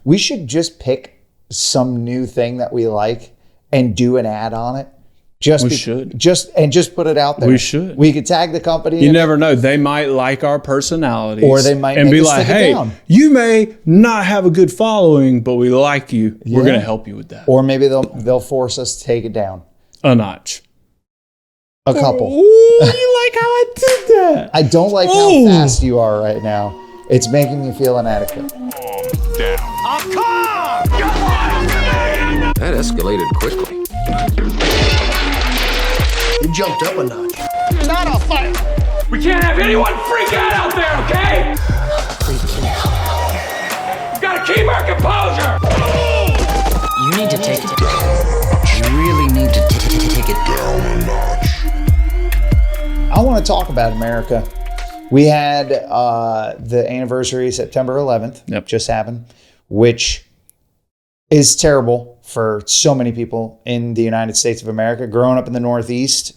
We should just pick some new thing that we like and do an ad on it. Just put it out there. We should. We could tag the company. You never know. They might like our personalities. Or they might and make be us like, take it hey, down. you may not have a good following, but we like you. We're going to help you with that. Or maybe they'll force us to take it down. A notch. A couple. Ooh, you like how I did that? I don't like how fast you are right now. It's making me feel inadequate. Down. That escalated quickly. You jumped up a notch. It's not a fight. We can't have anyone freak out there, okay? We've got to keep our composure. You need to take it down. You really need to take it down a notch. I want to talk about America. We had the anniversary September 11th, just happened, which is terrible for so many people in the United States of America. Growing up in the Northeast,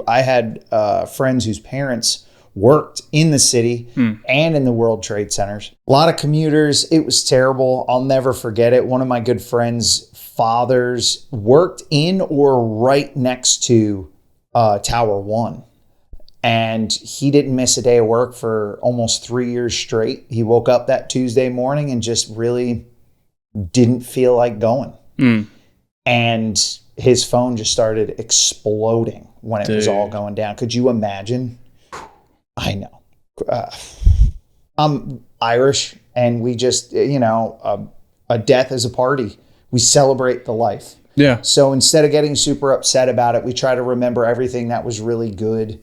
I had friends whose parents worked in the city and in the World Trade Centers. A lot of commuters. It was terrible. I'll never forget it. One of my good friends' fathers worked in or right next to Tower 1. And he didn't miss a day of work for almost 3 years straight. He woke up that Tuesday morning and just really didn't feel like going. And his phone just started exploding when it was all going down. Could you imagine? I know. I'm Irish, and we just, a death is a party. We celebrate the life. Yeah. So instead of getting super upset about it, we try to remember everything that was really good.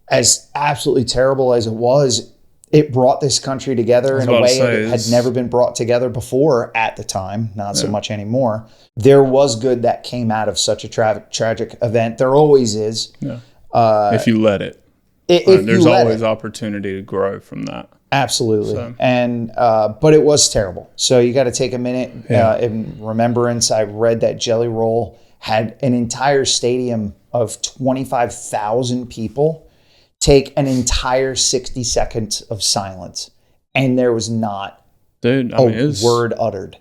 As absolutely terrible as it was, it brought this country together in a way that had never been brought together before at the time, not so much anymore. There was good that came out of such a tragic event. There always is. Yeah. If you let it. There's always opportunity to grow from that. Absolutely. So. And but it was terrible. So you got to take a minute in remembrance. I read that Jelly Roll had an entire stadium of 25,000 people take an entire 60 seconds of silence, and there was not a word uttered.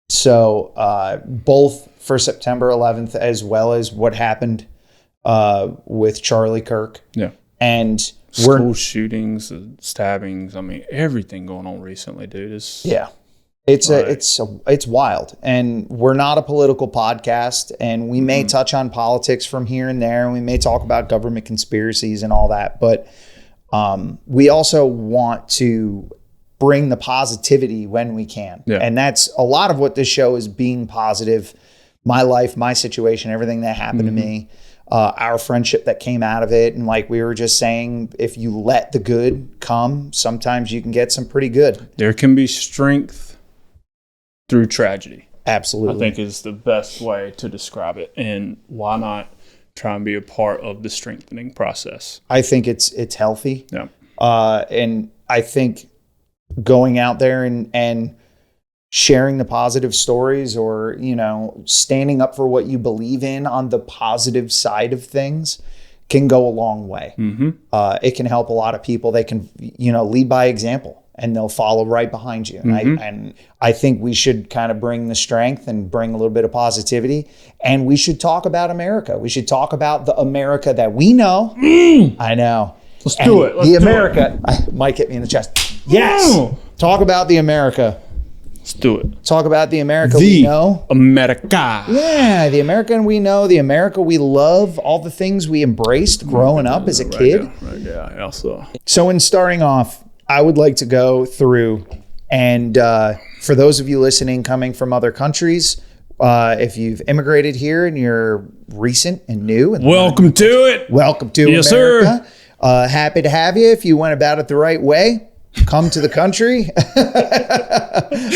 So both for September 11th as well as what happened with Charlie Kirk. Yeah. And school shootings, stabbings, everything going on recently, dude. It's wild. And we're not a political podcast, and we may touch on politics from here and there, and we may talk about government conspiracies and all that, but we also want to bring the positivity when we can. Yeah. And that's a lot of what this show is, being positive. My life, my situation, everything that happened to me, our friendship that came out of it. And like we were just saying, if you let the good come, sometimes you can get some pretty good. There can be strength through tragedy. Absolutely. I think is the best way to describe it. And why not try and be a part of the strengthening process? I think it's healthy. Yeah. And I think going out there and sharing the positive stories, or, standing up for what you believe in on the positive side of things, can go a long way. It can help a lot of people. They can, lead by example, and they'll follow right behind you. And I think we should kind of bring the strength and bring a little bit of positivity. And we should talk about America. We should talk about the America that we know. I know. Let's do it. The America. Mike hit me in the chest. Yes. Talk about the America. Let's do it. Talk about the America we know. America. Yeah, the America we know, the America we love, all the things we embraced growing up as a kid. So in starting off, I would like to go through, and for those of you listening coming from other countries, if you've immigrated here and you're recent and new, and welcome to it. Welcome to yes, America. Sir. Happy to have you. If you went about it the right way, come to the country.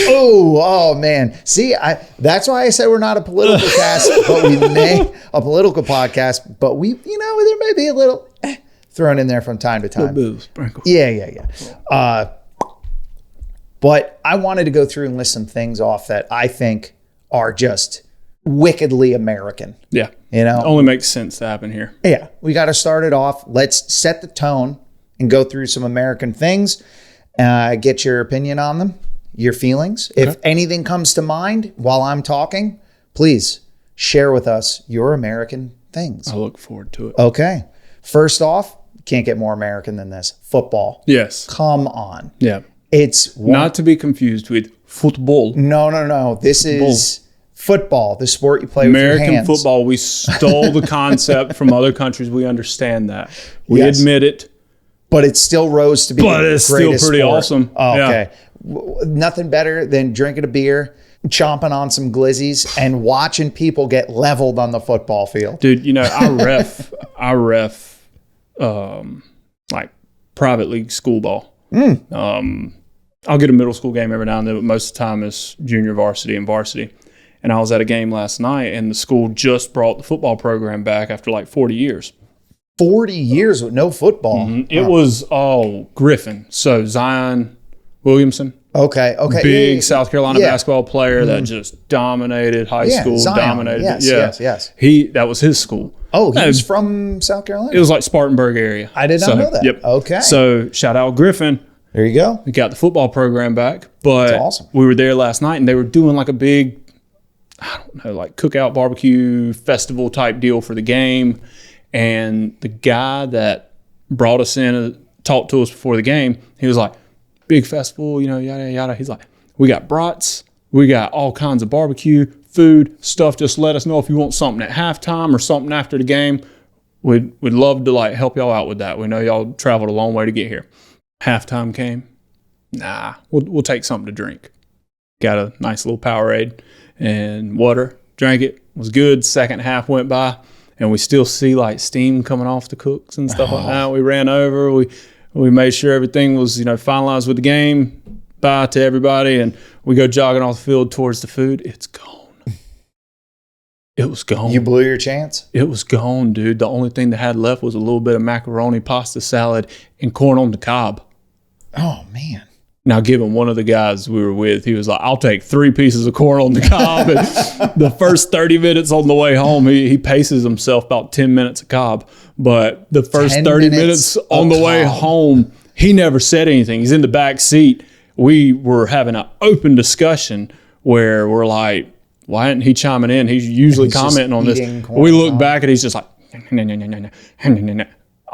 oh man. See, that's why I said we're not a political cast, but we may a political podcast, but we, there may be a little thrown in there from time to time. Yeah. But I wanted to go through and list some things off that I think are just wickedly American. Yeah. It only makes sense to happen here. Yeah. We got to start it off. Let's set the tone and go through some American things, get your opinion on them. your feelings. If anything comes to mind while I'm talking, please share with us your American things. I look forward to it. Okay. First off, can't get more American than this. Football. Yes. Come on. Yeah. It's not to be confused with football. No. This is football, the sport you play with your American hands. football. We stole the concept from other countries. We understand that. We admit it. But it still rose to be But it's still pretty sport. awesome. Oh, Yeah. okay. Nothing better than drinking a beer, chomping on some glizzies, and watching people get leveled on the football field. Dude, you know, I ref like private league school ball. I'll get a middle school game every now and then, but most of the time it's junior varsity and varsity. And I was at a game last night, and the school just brought the football program back after like 40 years. 40 years with no football. It was Griffin. So Zion Williamson. Okay. Big South Carolina basketball player that just dominated high school, Zion. dominated. Yes. That was his school. Oh, he was from South Carolina? It was like Spartanburg area. I did not know that. Yep. Okay. So shout out Griffin. There you go. We got the football program back, but That's awesome. We were there last night and they were doing like a big, I don't know, like cookout barbecue festival type deal for the game. And the guy that brought us in and talked to us before the game, he was like, big festival, you know, yada, yada. He's like, we got brats, we got all kinds of barbecue, food, stuff. Just let us know if you want something at halftime or something after the game. We'd love to like help y'all out with that. We know y'all traveled a long way to get here. Halftime came. Nah, we'll take something to drink. Got a nice little Powerade and water. Drank it. Was good. Second half went by, and we still see like steam coming off the cooks and stuff like that. We ran over. We made sure everything was, you know, finalized with the game. Bye to everybody, and we go jogging off the field towards the food. It's gone. It was gone. You blew your chance? It was gone, dude. The only thing that had left was a little bit of macaroni, pasta salad, and corn on the cob. Oh, man. Now, given one of the guys we were with, he was like, I'll take 3 pieces of corn on the cob. And the first 30 minutes on the way home, he paces himself about 10 minutes a cob. But the first 30 minutes on the way home, he never said anything. He's in the back seat. We were having an open discussion where we're like, why isn't he chiming in? He's usually commenting on this. We look back and he's just like,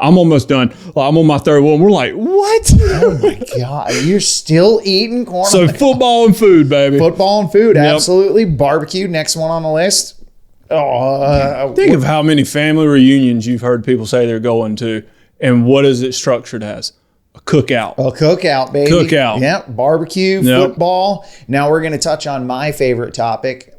I'm almost done. I'm on my third one. We're like, what? Oh, my God. You're still eating corn? So football and food, baby. Football and food, absolutely. Barbecue, next one on the list. Think of how many family reunions you've heard people say they're going to, and what is it structured as? A cookout. A cookout, baby. Cookout. Yep. Barbecue, football. Now we're going to touch on my favorite topic.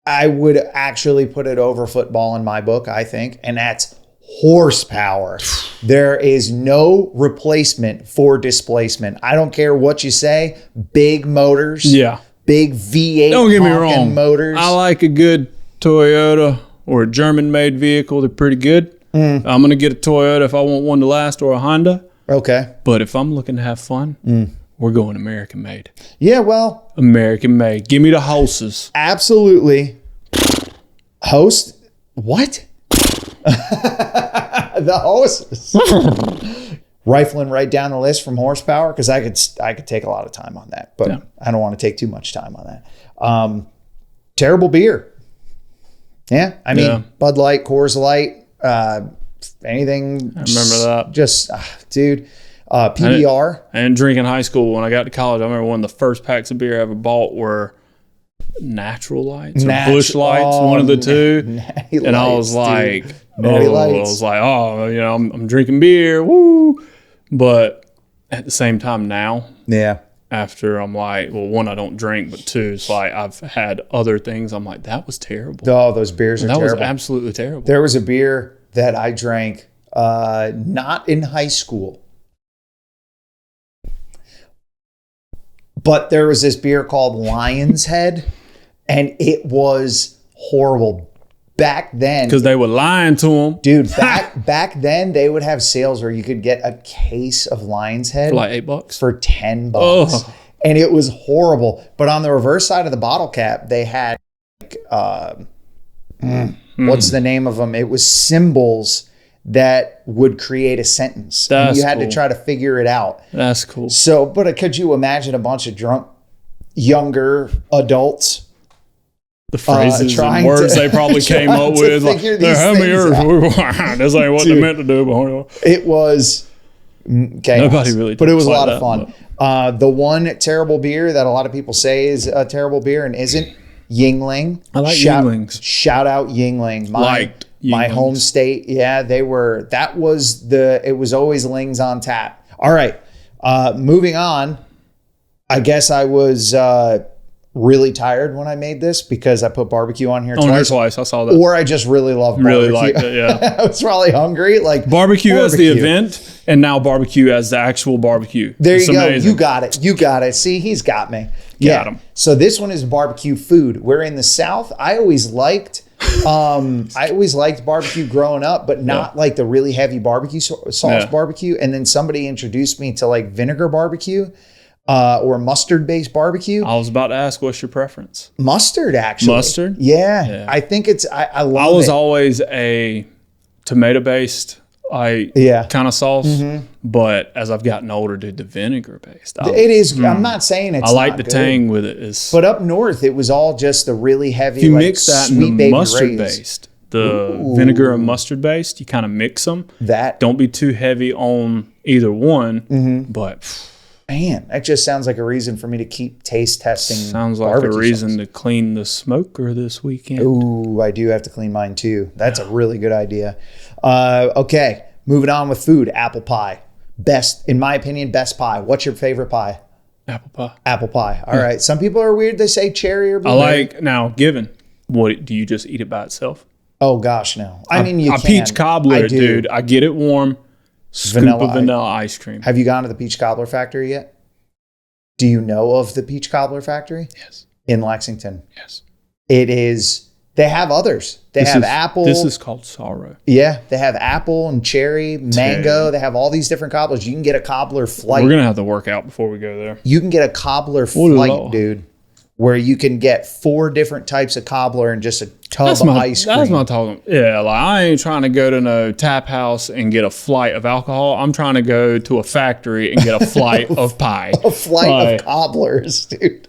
I would actually put it over football in my book, I think, and that's horsepower. There is no replacement for displacement. I don't care what you say. Big motors. Yeah. Big V8 Don't get me wrong. motors. I like a good Toyota or a German-made vehicle. They're pretty good. I'm going to get a Toyota if I want one to last, or a Honda. Okay. But if I'm looking to have fun, we're going American-made. Yeah, well. American-made. Give me the hoses. Absolutely. Host? What? The hoses. Rifling right down the list from horsepower, because I could take a lot of time on that, but I don't want to take too much time on that. Terrible beer. Yeah, I mean, Bud Light, Coors Light, anything. I remember that. Just, dude, PBR. I didn't drink in high school. When I got to college, I remember one of the first packs of beer I ever bought were Natural Lights or Bush Lights, one of the two. And I was like, I'm drinking beer, woo. But at the same time now, after I'm like, well, one, I don't drink, but two, it's like I've had other things. I'm like, that was terrible. Oh, those beers are terrible. That was absolutely terrible. There was a beer that I drank not in high school, but there was this beer called Lion's Head, and it was horrible. Back then, because they were lying to them, dude. Back then, they would have sales where you could get a case of Lion's Head for like $8 for $10, and it was horrible. But on the reverse side of the bottle cap, they had what's the name of them? It was symbols that would create a sentence. And you had to try to figure it out. That's cool. So, but could you imagine a bunch of drunk younger adults. The phrases trying and words to- they probably came trying up to with. Like, figure "They're these having things yours." This ain't what they meant to do. It was chaos. Nobody really but it was a talks lot like of fun. The one terrible beer that a lot of people say is a terrible beer and isn't, Yingling. I like Yinglings. Shout out Yingling. Liked my Yinglings. home state. Yeah, they were. It was always Lings on tap. All right. Moving on. I guess I was really tired when I made this because I put barbecue on here twice. I saw that. Or I just really love barbecue. Really liked it, yeah. I was probably hungry. Like Barbecue as the event, and now barbecue as the actual barbecue. There It's you go. amazing. You got it. You got it. See, he's got me. Got him. So this one is barbecue food. We're in the South. I always liked barbecue growing up, but not like the really heavy barbecue sauce barbecue. And then somebody introduced me to like vinegar barbecue. Or mustard-based barbecue. I was about to ask, what's your preference? Mustard, actually. Mustard? Yeah. I think it's. I love it. I was always a tomato-based kind of sauce, but as I've gotten older, dude, the vinegar-based. It is. I'm not saying it's. I like not the good. tang with it. It's, But up north, it was all just the really heavy. if you like, mix that sweet in the baby mustard-based, the vinegar and mustard-based, you kind of mix them. That Don't be too heavy on either one, but. Man, that just sounds like a reason for me to keep taste testing. Sounds like a barbecue reason sauce. to clean the smoker this weekend. Ooh, I do have to clean mine too. That's a really good idea. Okay, moving on with food. Apple pie. Best, in my opinion, best pie. What's your favorite pie? Apple pie. Apple pie. All right. Some people are weird. They say cherry or I blueberry. like, now, given, what do you just eat it by itself? Oh, gosh, no. I mean, you a can. peach cobbler, I do. dude. I get it warm. Scoop Vanilla of vanilla ice cream. Have you gone to the peach cobbler factory yet? Do you know of the peach cobbler factory? Yes. In Lexington. Yes. It is. They have others. They have apple. This is called sorrow. Yeah, they have apple and cherry, mango. They have all these different cobblers. You can get a cobbler flight. We're going to have to work out before we go there. You can get a cobbler flight, dude, where you can get 4 different types of cobbler and just a tub of ice cream. That's my talking. Yeah, like I ain't trying to go to no tap house and get a flight of alcohol. I'm trying to go to a factory and get a flight of pie. A flight of cobblers, dude.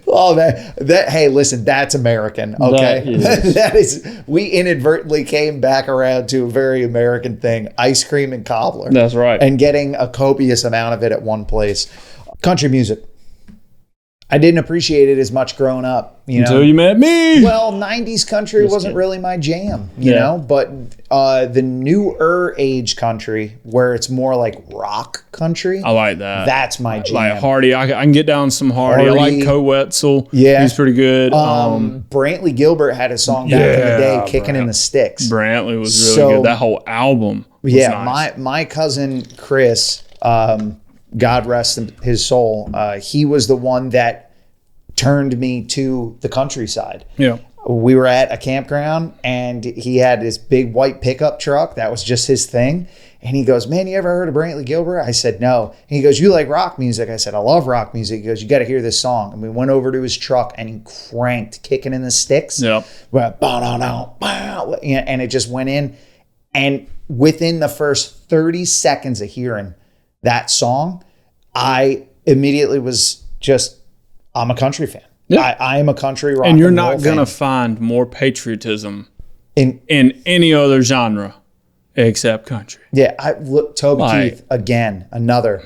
Oh man, hey, listen, that's American. Okay, that is. We inadvertently came back around to a very American thing: ice cream and cobbler. That's right. And getting a copious amount of it at one place. Country music. I didn't appreciate it as much growing up, Until you met me. Well, 90s country wasn't really my jam, you know, but the newer age country where it's more like rock country. I like that. That's my jam. Like Hardy. I can get down some Hardy. I like Co Wetzel. Yeah. He's pretty good. Brantley Gilbert had a song back in the day, Kicking in the Sticks. Brantley was really good. That whole album was nice. my cousin Chris, God rest his soul, he was the one that turned me to the countryside. Yeah. We were at a campground and he had this big white pickup truck. That was just his thing. And he goes, man, you ever heard of Brantley Gilbert? I said, no. And he goes, you like rock music? I said, I love rock music. He goes, you got to hear this song. And we went over to his truck and he cranked Kicking in the Sticks. Yep. And it just went in. And within the first 30 seconds of hearing that song, I immediately was just, I'm a country fan. Yeah. I am a country rock and you're roll not going to fan. find more patriotism in any other genre except country. Yeah, I look Toby Keith again, another.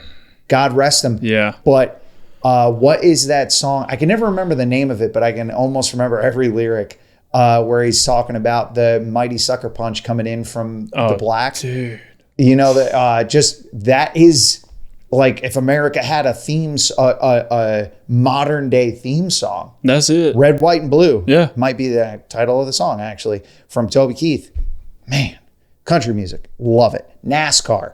God rest him. Yeah. But what is that song? I can never remember the name of it, but I can almost remember every lyric where he's talking about the mighty sucker punch coming in from the black. Dude. You know, that just that is like if America had a modern day theme song. That's it. Red, White, and Blue. Yeah. Might be the title of the song, actually, from Toby Keith. Man, country music. Love it. NASCAR.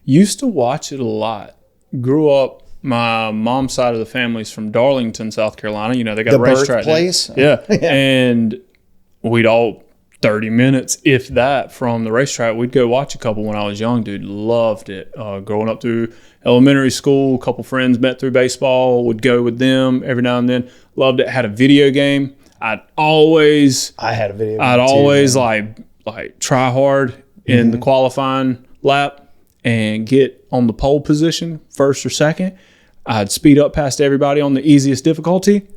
Used to watch it a lot. Grew up, my mom's side of the family's from Darlington, South Carolina. You know, they got The a racetrack. birthplace? Yeah. And we'd all 30 minutes, if that, from the racetrack. We'd go watch a couple when I was young, dude. Loved it. Growing up through elementary school, a couple friends met through baseball, would go with them every now and then. Loved it. Had a video game. I had a video game I'd too, always man. like try hard in the qualifying lap and get on the pole position, first or second. I'd speed up past everybody on the easiest difficulty,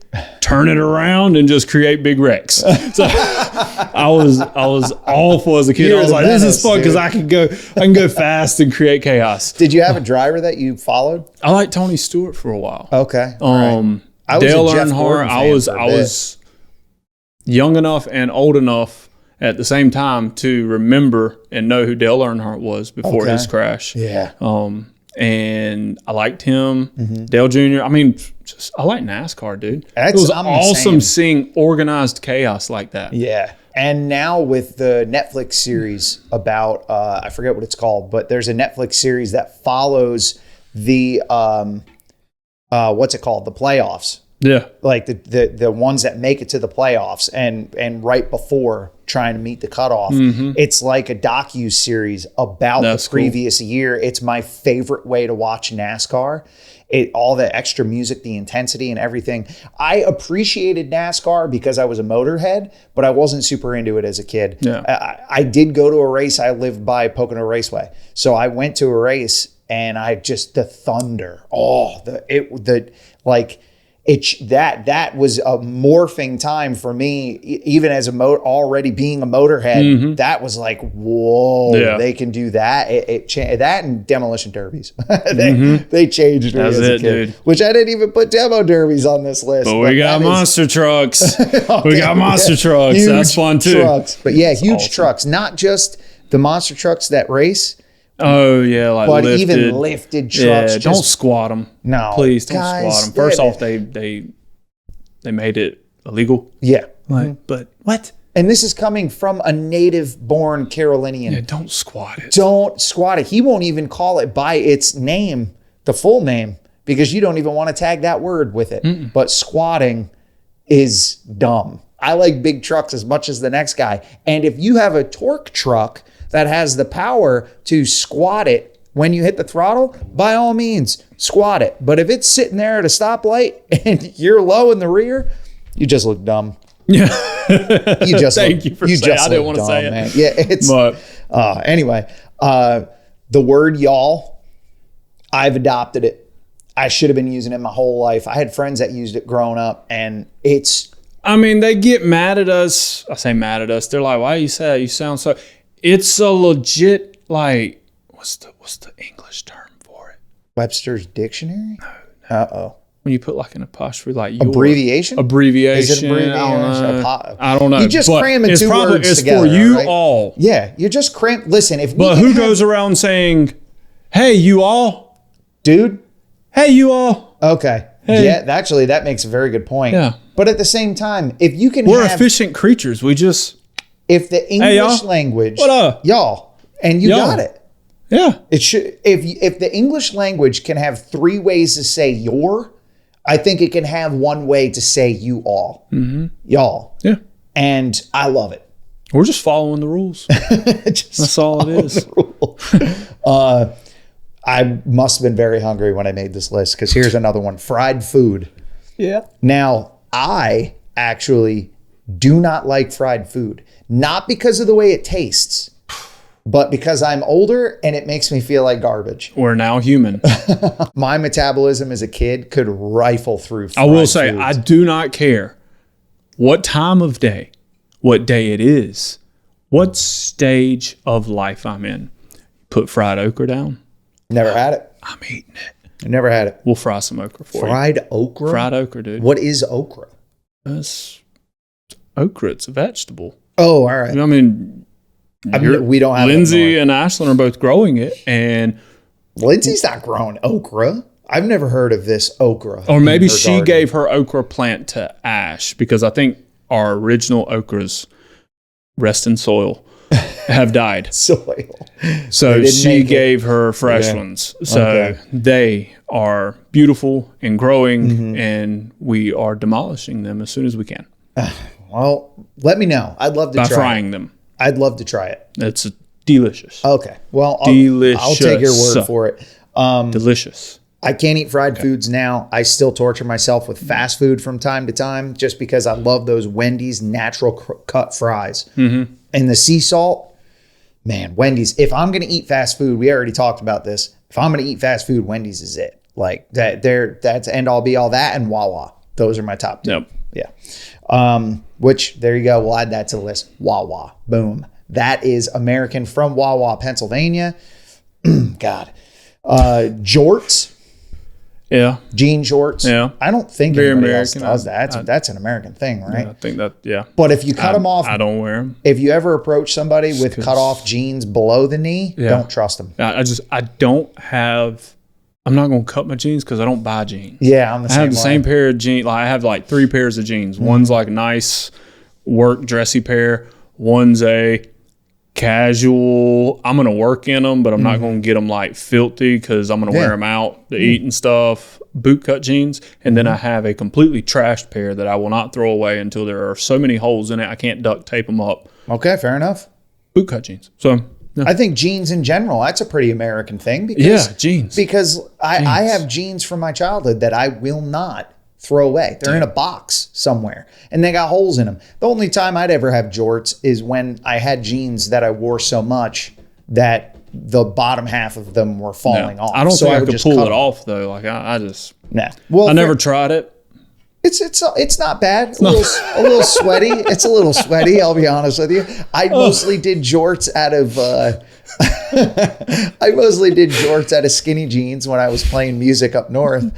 turn it around, and just create big wrecks. So I was awful as a kid. I was like, this is fun because I can go fast and create chaos. Did you have a driver that you followed? I liked Tony Stewart for a while. Okay. Right. Dale Earnhardt. I was young enough and old enough at the same time to remember and know who Dale Earnhardt was before his crash. Yeah. And I liked him. Dale Jr. I mean, I like NASCAR, dude. It was awesome seeing organized chaos like that. Yeah. And now with the Netflix series about, I forget what it's called, but there's a Netflix series that follows the, what's it called? The playoffs. Yeah. Like the ones that make it to the playoffs and right before trying to meet the cutoff. It's like a docu-series about the previous year. It's my favorite way to watch NASCAR. All the extra music, the intensity and everything. I appreciated NASCAR because I was a motorhead, but I wasn't super into it as a kid. Yeah. I did go to a race. I lived by Pocono Raceway. So I went to a race and the thunder. That was a morphing time for me, even as already being a motorhead. That was like, whoa, they can do that. That and demolition derbies. They changed me as a kid, dude. Which I didn't even put demo derbies on this list. But we got monster trucks. We got monster trucks. Huge That's fun too. Trucks. But yeah, huge trucks. Not just the monster trucks that race. Oh yeah, like but even lifted trucks. Yeah, don't squat them. No, please don't squat them. First off, they made it illegal. Yeah, but what? And this is coming from a native-born Carolinian. Yeah, don't squat it. Don't squat it. He won't even call it by its name, the full name, because you don't even want to tag that word with it. But squatting is dumb. I like big trucks as much as the next guy. And if you have a torque truck that has the power to squat it when you hit the throttle, by all means, squat it. But if it's sitting there at a stoplight and you're low in the rear, you just look dumb. Yeah. You just Thank you for saying I didn't want to say it. Man. Yeah, it's anyway, the word y'all, I've adopted it. I should have been using it my whole life. I had friends that used it growing up, and I mean, they get mad at us. I say mad at us. They're like, why you say that? You sound so... It's a legit, like, what's the English term for it? Webster's Dictionary? No. Uh-oh. When you put like an apostrophe, like abbreviation? Abbreviation. Is it abbreviation? I don't know. You just cramming two words together. It's for you right? all. Yeah, you're just listen, if but who goes around saying, hey, you all? Dude? Hey, you all. Okay. Hey. Yeah, actually, that makes a very good point. Yeah. But at the same time, if you can We're efficient creatures. We just... If the English language, y'all, and you got it. Yeah. It should. If the English language can have three ways to say your, I think it can have one way to say you all. Y'all. Yeah. And I love it. We're just following the rules. That's all it is. I must have been very hungry when I made this list, because here's another one. Fried food. Yeah. Now, I actually do not like fried food. Not because of the way it tastes, but because I'm older and it makes me feel like garbage. We're now human. My metabolism as a kid could rifle through fried I will say, foods. I do not care what time of day, what day it is, what stage of life I'm in. Put fried okra down. Never had it. I'm eating it. I never had it. We'll fry some okra for you. Fried okra? Fried okra, dude. What is okra? It's okra. It's a vegetable. Oh, all right. I mean, we don't have Lindsay and Ashlyn are both growing it, and Lindsay's not growing okra. I've never heard of this okra. Or maybe she gave her okra plant to Ash, because I think our original okras, rest in soil, have died. Soil. So she gave her fresh ones. So they are beautiful and growing, and we are demolishing them as soon as we can. Well, let me know. I'd love to try it. By frying them. I'd love to try it. It's delicious. Okay. Well, delicious. I'll take your word for it. Delicious. I can't eat fried foods now. I still torture myself with fast food from time to time, just because I love those Wendy's natural cut fries. And the sea salt, man, Wendy's. If I'm going to eat fast food, we already talked about this. If I'm going to eat fast food, Wendy's is it. Like that's end all be all that and Wawa. Those are my top two. Yep. Yeah. Which there you go. We'll add that to the list. Wawa. Boom. That is American from Wawa, Pennsylvania. God. Jorts. Yeah. Jean shorts. Yeah. I don't think Very anybody else American. does that. That's an American thing, right? I think that, yeah. But if you cut them off, I don't wear them. if you ever approach somebody with cut off jeans below the knee, don't trust them. I'm not going to cut my jeans because I don't buy jeans. Yeah, I'm the same I have the way. same pair of jeans. Like I have like 3 pairs of jeans. One's like a nice work dressy pair. One's a casual. I'm going to work in them, but I'm not going to get them like filthy because I'm going to wear them out to eat and stuff. Boot cut jeans. And then I have a completely trashed pair that I will not throw away until there are so many holes in it I can't duct tape them up. Okay, fair enough. Boot cut jeans. So yeah. I think jeans in general, that's a pretty American thing. Because, jeans. Because I have jeans from my childhood that I will not throw away. They're in a box somewhere and they got holes in them. The only time I'd ever have jorts is when I had jeans that I wore so much that the bottom half of them were falling off. I don't think I would could just pull cut it them. off though. Like I just, Well, I never tried it. It's not bad. A little sweaty. It's a little sweaty. I'll be honest with you. I mostly did jorts out of skinny jeans when I was playing music up north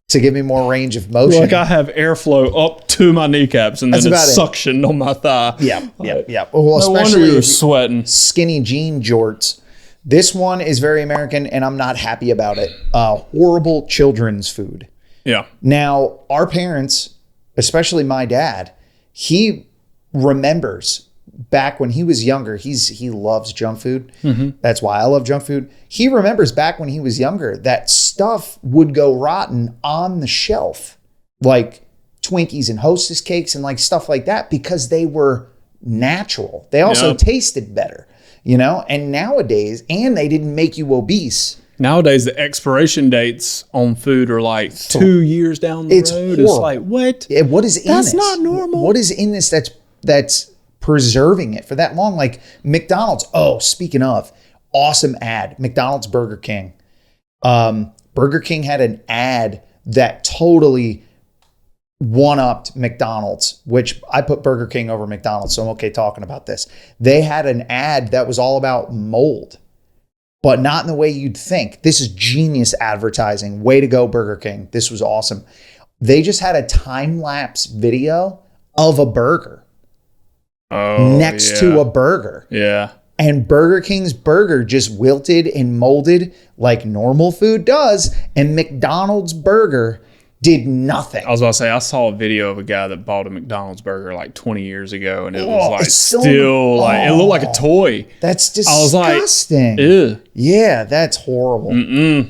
to give me more range of motion. Like I have airflow up to my kneecaps and then That's it's about it. suctioned on my thigh. Yeah. Well, No especially wonder you were if sweating. skinny jean jorts. This one is very American, and I'm not happy about it. Horrible children's food. Yeah. Now, our parents, especially my dad, he remembers back when he was younger. He loves junk food. That's why I love junk food. He remembers back when he was younger that stuff would go rotten on the shelf, like Twinkies and Hostess cakes and like stuff like that, because they were natural. They also tasted better, and nowadays, and they didn't make you obese. Nowadays, the expiration dates on food are like 2 years down the road. Horrible. It's like, what? What is in That's this? not normal. What is in this that's preserving it for that long? Like McDonald's. Oh, speaking of, awesome ad. McDonald's, Burger King. Burger King had an ad that totally one-upped McDonald's, which I put Burger King over McDonald's, so I'm okay talking about this. They had an ad that was all about mold, but not in the way you'd think. This is genius advertising. Way to go, Burger King. This was awesome. They just had a time-lapse video of a burger next to a burger. Yeah. And Burger King's burger just wilted and molded like normal food does. And McDonald's burger did nothing. I was about to say, I saw a video of a guy that bought a McDonald's burger like 20 years ago, and it was like it's so- it looked like a toy. That's I was like, disgusting. ew. Yeah, that's horrible.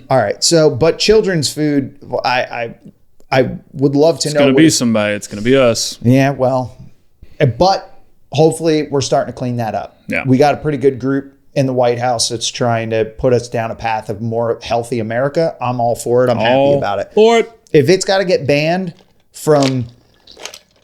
All right. So, but children's food, I would love to know. It's going to be somebody. It's going to be us. Yeah, well, but hopefully we're starting to clean that up. Yeah. We got a pretty good group in the White House that's trying to put us down a path of more healthy America. I'm all for it. I'm happy about it. For it. If it's got to get banned from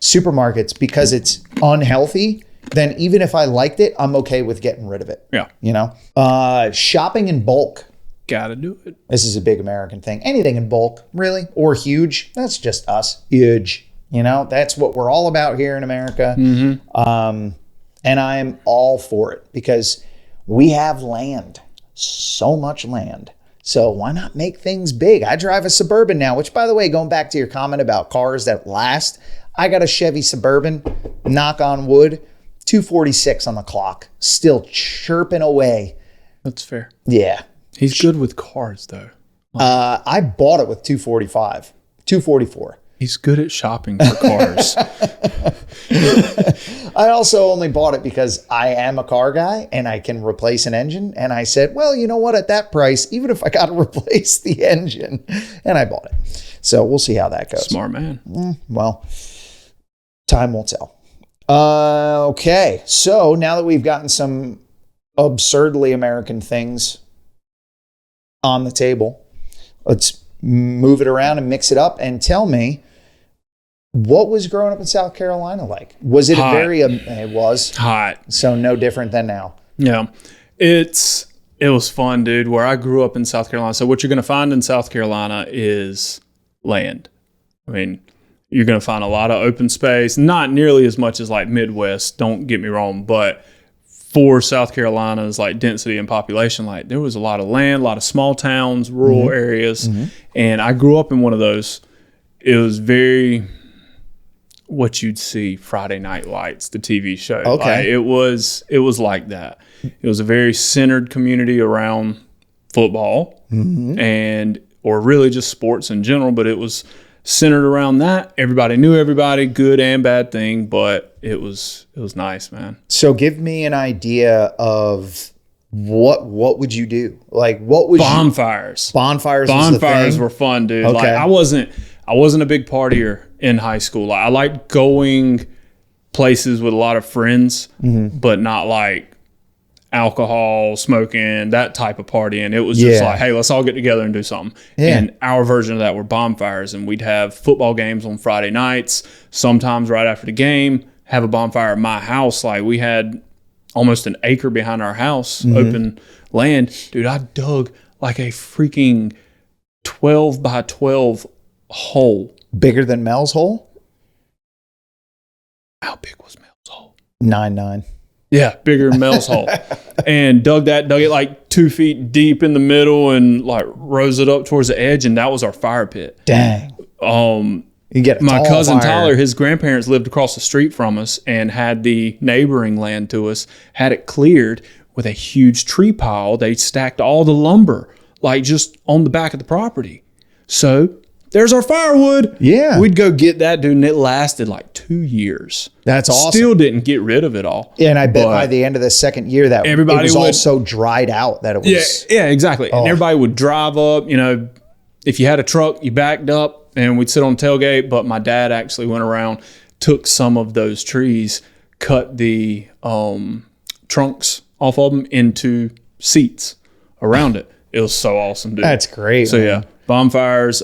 supermarkets because it's unhealthy, then even if I liked it, I'm okay with getting rid of it. Yeah. Shopping in bulk. Gotta do it. This is a big American thing. Anything in bulk, really, or huge. That's just us. Huge. That's what we're all about here in America. And I'm all for it because we have land, so much land. So why not make things big? I drive a Suburban now, which, by the way, going back to your comment about cars that last, I got a Chevy Suburban, knock on wood, 246 on the clock, still chirping away. That's fair. Yeah. He's good with cars, though. I bought it with 245, 244. He's good at shopping for cars. I also only bought it because I am a car guy and I can replace an engine. And I said, well, you know what? At that price, even if I got to replace the engine, and I bought it. So we'll see how that goes. Smart man. Well, time will tell. Okay. So now that we've gotten some absurdly American things on the table, let's move it around and mix it up and tell me, what was growing up in South Carolina like? Was it hot. it was Hot. so no different than now? Yeah. It's It was fun, dude. Where I grew up in South Carolina. So what you're going to find in South Carolina is land. I mean, you're going to find a lot of open space, not nearly as much as like Midwest, don't get me wrong, but for South Carolina's like density and population, like there was a lot of land, a lot of small towns, rural areas. And I grew up in one of those. It was very what you'd see Friday Night Lights, the TV show. Okay. Like, it was like that. It was a very centered community around football and or really just sports in general, but it was centered around that. Everybody knew everybody, good and bad thing, but it was nice, man. So give me an idea of what would you do? Like what was Bonfires. Bonfires Were fun, dude. Okay. Like I wasn't a big partier in high school. Like I liked going places with a lot of friends, but not like alcohol, smoking, that type of partying. It was just like, hey, let's all get together and do something. Yeah. And our version of that were bonfires, and we'd have football games on Friday nights. Sometimes right after the game, have a bonfire at my house. Like we had almost an acre behind our house, open land. Dude, I dug like a freaking 12 by 12 hole. Bigger than Mel's hole? How big was Mel's hole? 9'9". Yeah, bigger than Mel's hole. And dug it like 2 feet deep in the middle and like rose it up towards the edge, and that was our fire pit. Dang. You get a My tall cousin fire. Tyler, his grandparents lived across the street from us and had the neighboring land to us, had it cleared with a huge tree pile. They stacked all the lumber like just on the back of the property. So there's our firewood. Yeah. We'd go get that, dude, and it lasted like 2 years. That's awesome. Still didn't get rid of it all. And I bet But by the end of the second year that everybody it was would- all so dried out that it was Yeah, exactly. And everybody would drive up, if you had a truck, you backed up and we'd sit on the tailgate. But my dad actually went around, took some of those trees, cut the trunks off of them into seats around it. It was so awesome, dude. That's great. So man. yeah, bonfires,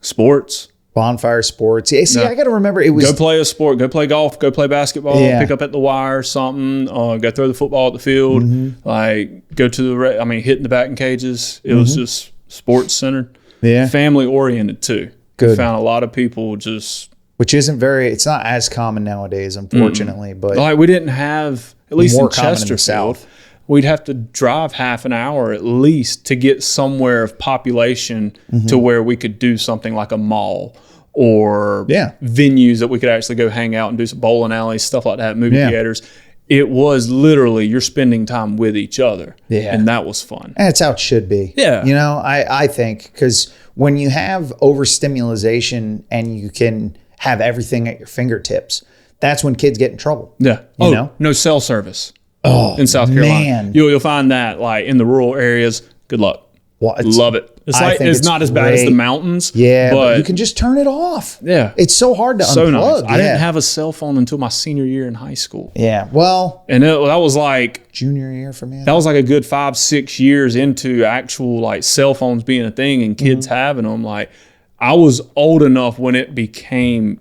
sports. Bonfire sports. Yeah, see, I got to remember it was Go play a sport. Go play golf. Go play basketball. Yeah. Pick up at the wire, something. Go throw the football at the field. Like go to hitting the batting cages. It was just sports centered. Yeah. Family oriented too. Good. Found a lot of people just which isn't it's not as common nowadays, unfortunately, but like we didn't have, at least More in common in the Chesterfield, South. we'd have to drive half an hour at least to get somewhere of population to where we could do something like a mall or venues that we could actually go hang out and do some bowling alleys, stuff like that, movie theaters. It was literally you're spending time with each other. Yeah. And that was fun. that's how it should be. Yeah. I think because when you have overstimulation and you can have everything at your fingertips, that's when kids get in trouble. Yeah. You know? No cell service in South Carolina. man. You'll find that like in the rural areas. Good luck. Well, Love it. It's I like think it's not as bad as the great. mountains. Yeah, but you can just turn it off. Yeah. It's so hard to so unplug. nice. I didn't have a cell phone until my senior year in high school. Yeah, well, And that was like junior year for me. that was like a good 5-6 years into actual like cell phones being a thing and kids having them. Like I was old enough when it became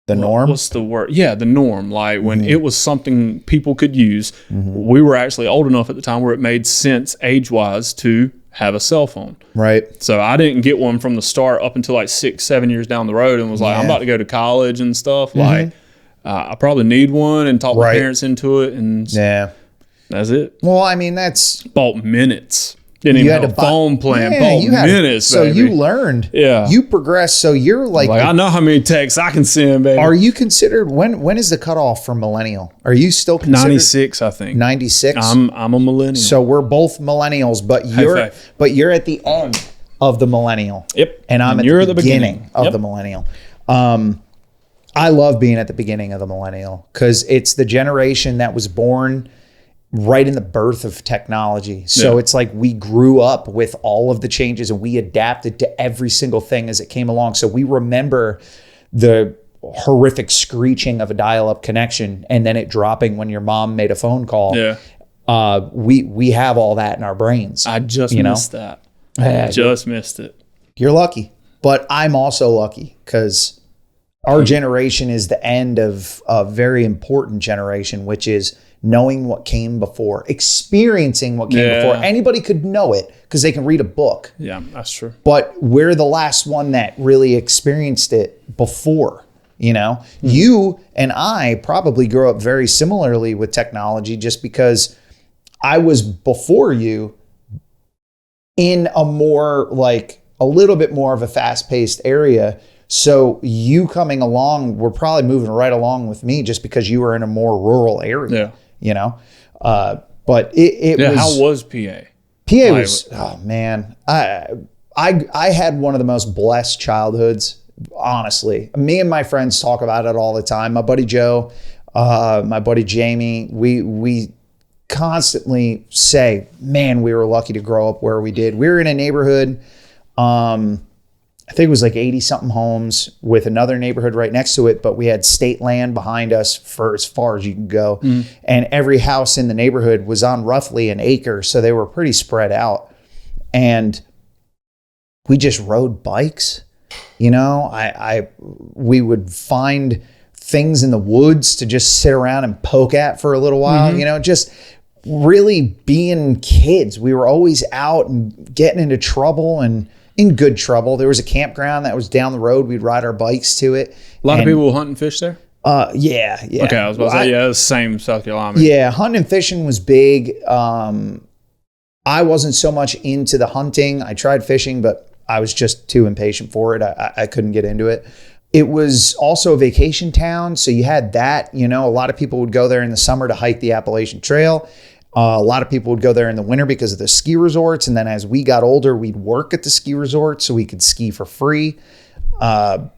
The norm. What's the word? Yeah, the norm. Like when it was something people could use. We were actually old enough at the time where it made sense age-wise to have a cell phone. Right. So I didn't get one from the start up until like 6-7 years down the road and was like, I'm about to go to college and stuff. Like I probably need one and talk my parents into it, and Yeah. that's it. Well, I mean, that's Bought minutes. Didn't even have a phone plan. Bought minutes, so baby. you learned. Yeah. You progressed. So you're like I know how many texts I can send, baby. are you considered when is the cutoff for millennial? Are you still considered 96, I think. 96? I'm a millennial. So we're both millennials, but you're at the end of the millennial. Yep. And I'm you're at the beginning of the millennial. I love being at the beginning of the millennial because it's the generation that was born right in the birth of technology. So it's like we grew up with all of the changes and we adapted to every single thing as it came along. So we remember the horrific screeching of a dial-up connection and then it dropping when your mom made a phone call. Yeah. We have all that in our brains. I just missed that. Just missed it. You're lucky, but I'm also lucky because our generation is the end of a very important generation, which is knowing what came before, experiencing what came before. Anybody could know it because they can read a book. Yeah, that's true. But we're the last one that really experienced it before, you know? You and I probably grew up very similarly with technology just because I was before you in a more like a little bit more of a fast-paced area. So you coming along, we're probably moving right along with me just because you were in a more rural area, you know? But it was... How was PA? PA was, oh man, I had one of the most blessed childhoods, honestly. Me and my friends talk about it all the time. My buddy Joe, my buddy Jamie, we constantly say, man, we were lucky to grow up where we did. We were in a neighborhood, I think it was like 80 something homes with another neighborhood right next to it, but we had state land behind us for as far as you can go. And every house in the neighborhood was on roughly an acre. So they were pretty spread out. And we just rode bikes. You know, we would find things in the woods to just sit around and poke at for a little while, you know, just really being kids. We were always out and getting into trouble and in good trouble. There was a campground that was down the road. We'd ride our bikes to it. A lot of people hunt and fish there? Yeah. Okay, I was about to say, it's the same South Carolina. Yeah, hunting and fishing was big. I wasn't so much into the hunting. I tried fishing, but I was just too impatient for it. I couldn't get into it. It was also a vacation town, so you had that. You know, a lot of people would go there in the summer to hike the Appalachian Trail. A lot of people would go there in the winter because of the ski resorts. And then as we got older, we'd work at the ski resort so we could ski for free. And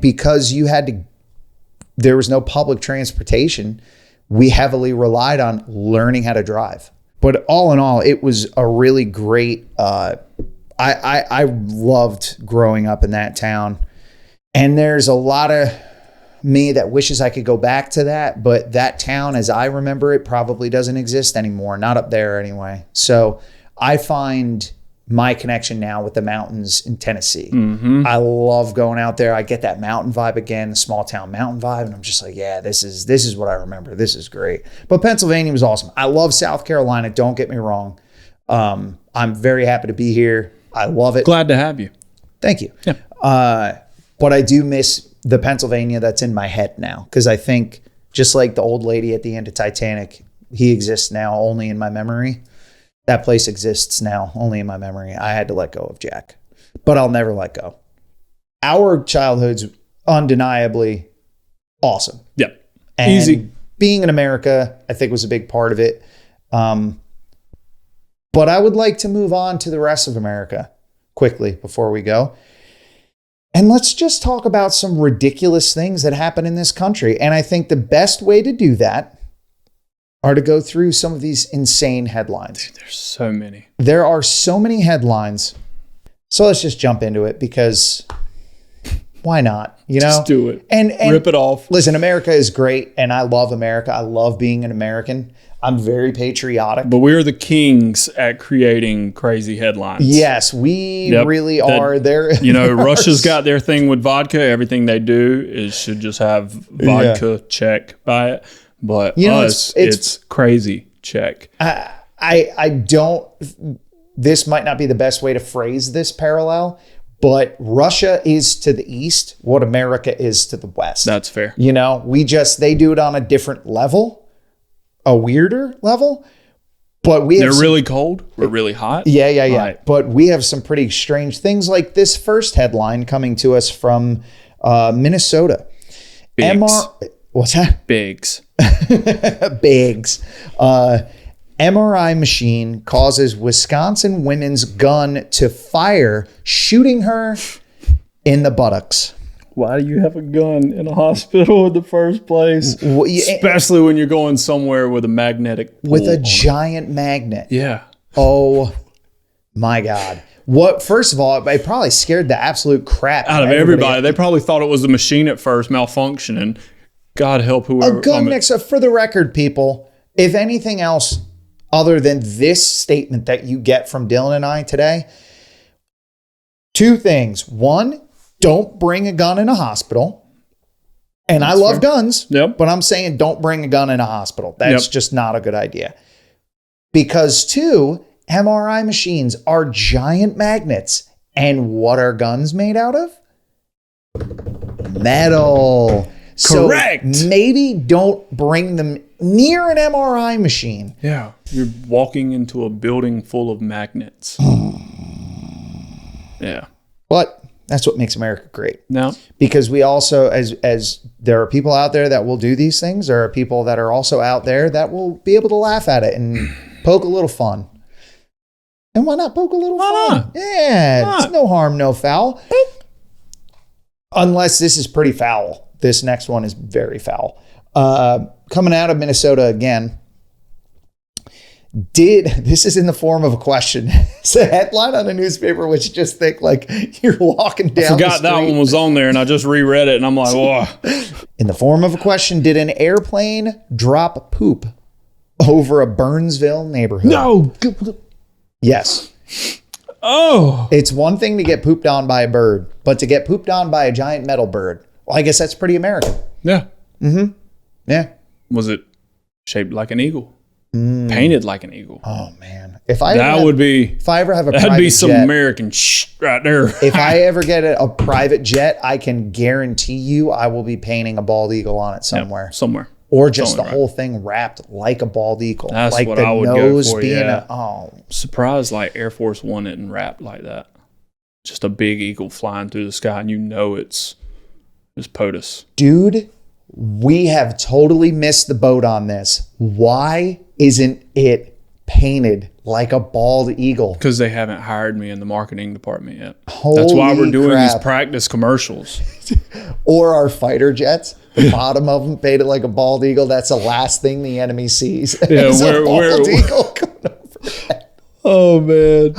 because there was no public transportation, we heavily relied on learning how to drive. But all in all, it was a really great, I loved growing up in that town. And there's a lot of me that wishes I could go back to that, but that town as I remember it probably doesn't exist anymore, not up there anyway. So I find my connection now with the mountains in Tennessee. I love going out there. I get that mountain vibe again, the small town mountain vibe, and I'm just like, yeah, this is what I remember. This is great. But Pennsylvania was awesome. I love South Carolina, don't get me wrong. I'm very happy to be here. I love it. Glad to have you. Thank you. Yeah. But I do miss the Pennsylvania that's in my head now, because I think just like the old lady at the end of Titanic, he exists now only in my memory. That place exists now only in my memory. I had to let go of Jack, but I'll never let go. Our childhood's undeniably awesome. Yeah. And easy. Being in America, I think, was a big part of it. But I would like to move on to the rest of America quickly before we go. And let's just talk about some ridiculous things that happen in this country. And I think the best way to do that are to go through some of these insane headlines. Dude, there's so many. There are so many headlines. So let's just jump into it, because why not? You know, just do it. And rip it off. Listen, America is great, and I love America. I love being an American. I'm very patriotic. But we're the kings at creating crazy headlines. Yes, we really are. There, you know, Russia's got their thing with vodka. Everything they do should just have vodka check by it. But you know, it's crazy check. I don't. This might not be the best way to phrase this parallel, but Russia is to the east what America is to the west. That's fair. You know, they do it on a different level. A weirder level, but they're really cold. We're really hot. Yeah. Right. But we have some pretty strange things, like this first headline coming to us from Minnesota. What's that? Biggs. Biggs. MRI machine causes Wisconsin woman's gun to fire, shooting her in the buttocks. Why do you have a gun in a hospital in the first place? Well, especially when you're going somewhere with a magnetic pull with a giant magnet. Yeah. Oh my God. First of all, it probably scared the absolute crap out of everybody. They probably thought it was the machine at first malfunctioning. God help whoever. A gun next to, for the record, people, if anything else other than this statement that you get from Dylan and I today, two things. One, don't bring a gun in a hospital. And I love guns, Yep. but I'm saying don't bring a gun in a hospital. That's just not a good idea. Because 2, MRI machines are giant magnets. And what are guns made out of? Metal. Correct. So maybe don't bring them near an MRI machine. Yeah. You're walking into a building full of magnets. Yeah. But that's what makes America great. No. Because we also, as there are people out there that will do these things, there are people that are also out there that will be able to laugh at it and poke a little fun. And why not poke a little fun? Not? Yeah, it's no harm, no foul. Unless this is pretty foul. This next one is very foul. Coming out of Minnesota again. This is in the form of a question. It's a headline on a newspaper, which just think like you're walking down. I forgot that one was on there, and I just reread it, and I'm like, whoa. In the form of a question, did an airplane drop poop over a Burnsville neighborhood? No. Yes. Oh. It's one thing to get pooped on by a bird, but to get pooped on by a giant metal bird, well, I guess that's pretty American. Yeah. Mm-hmm. Yeah. Was it shaped like an eagle? Painted like an eagle? Oh man, if I That would be. if I ever have a That'd private be some jet, American shit right there. if I ever get a private jet, I can guarantee you I will be painting a bald eagle on it somewhere. Somewhere. Or just the Somewhere, right. whole thing wrapped like a bald eagle. That's like what the I would go nose for, being yeah. Surprised like Air Force One isn't wrapped like that. Just a big eagle flying through the sky, and you know it's POTUS. Dude, we have totally missed the boat on this. Why isn't it painted like a bald eagle? Because they haven't hired me in the marketing department yet. Holy That's why we're doing crap. these practice commercials. Or our fighter jets, the bottom of them painted like a bald eagle. That's the last thing the enemy sees. Yeah, It's a bald eagle coming over. Oh, man.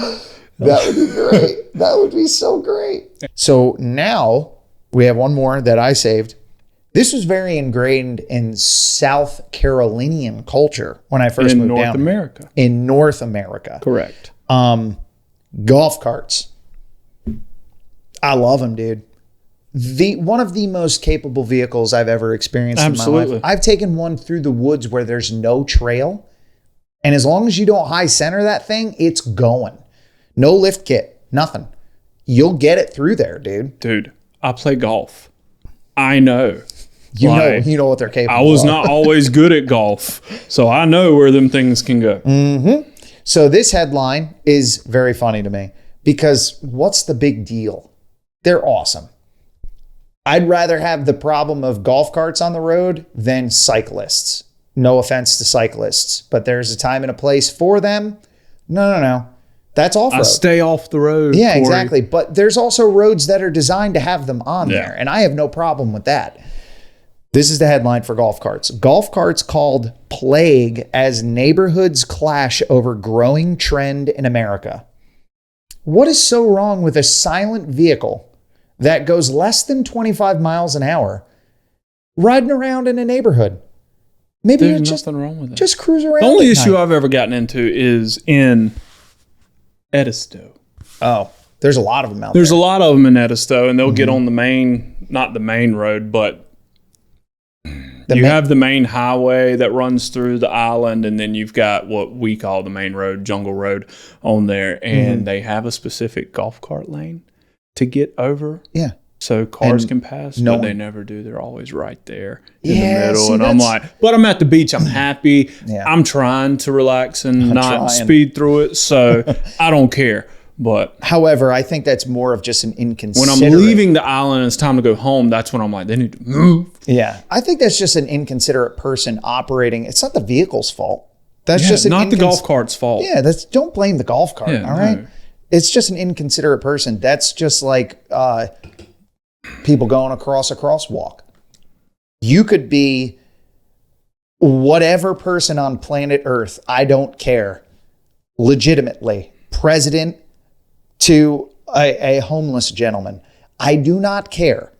That would be great. That would be so great. So now we have one more that I saved. This was very ingrained in South Carolinian culture when I first moved down. In North America. In North America. Correct. Golf carts. I love them, dude. One of the most capable vehicles I've ever experienced in my life. I've taken one through the woods where there's no trail. And as long as you don't high center that thing, it's going. No lift kit, nothing. You'll get it through there, dude. Dude, I play golf. I know. You know what they're capable of. I was not always good at golf, so I know where them things can go. Mm-hmm. So this headline is very funny to me because what's the big deal? They're awesome. I'd rather have the problem of golf carts on the road than cyclists. No offense to cyclists, but there's a time and a place for them. No. That's off-road. I stay off the road. Yeah, Corey. exactly. But there's also roads that are designed to have them on there, and I have no problem with that. This is the headline for golf carts. Golf carts called plague as neighborhoods clash over growing trend in America. What is so wrong with a silent vehicle that goes less than 25 miles an hour riding around in a neighborhood? Maybe There's you nothing wrong with it. just cruise around. The only at issue night. I've ever gotten into is in Edisto. Oh, there's a lot of them out There's there. a lot of them in Edisto, and they'll get on the main, not the main road, but you have the main highway that runs through the island, and then you've got what we call the main road, Jungle Road, on there, and they have a specific golf cart lane to get over. Yeah. So cars And can pass, no but they one- never do. They're always right there in Yeah, the middle. see, And I'm that's- like, but I'm at the beach. I'm happy. Yeah. I'm trying to relax and not trying. speed through it. So I don't care. But However, I think that's more of just an when inconsiderate. I'm leaving the island and it's time to go home, that's when I'm like, they need to move. Yeah. I think that's just an inconsiderate person operating. It's not the vehicle's fault. That's just an not the golf cart's fault. Yeah, don't blame the golf cart, Yeah, all right? no. It's just an inconsiderate person. That's just like people going across a crosswalk. You could be whatever person on planet Earth, I don't care, legitimately, president to a homeless gentleman. I do not care.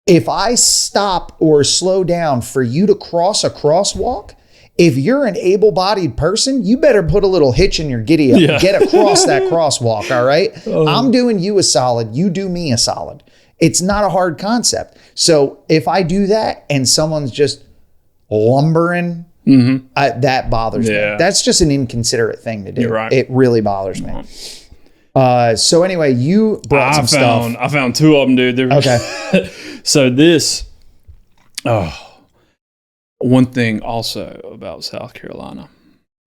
If I stop or slow down for you to cross a crosswalk, if you're an able-bodied person, you better put a little hitch in your giddy up. Yeah. Get across that crosswalk, all right? I'm doing you a solid. You do me a solid. It's not a hard concept. So if I do that and someone's just lumbering, that bothers me. That's just an inconsiderate thing to do. You're right. It really bothers me. So anyway, you brought some stuff. I found two of them, dude. Okay. So this, one thing also about South Carolina,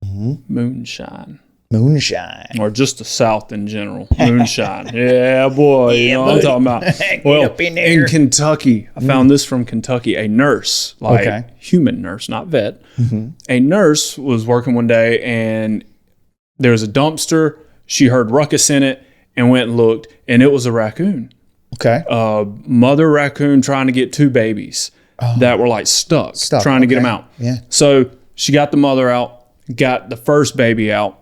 moonshine. Moonshine. Or just the South in general. Moonshine. Yeah, boy. You know what I'm talking about. Well, in Kentucky, I found this from Kentucky. A nurse, human nurse, not vet. A nurse was working one day and there was a dumpster. She heard ruckus in it and went and looked, and it was a raccoon. Okay. Mother raccoon trying to get two babies that were like stuck trying to get them out. Yeah. So she got the mother out, got the first baby out,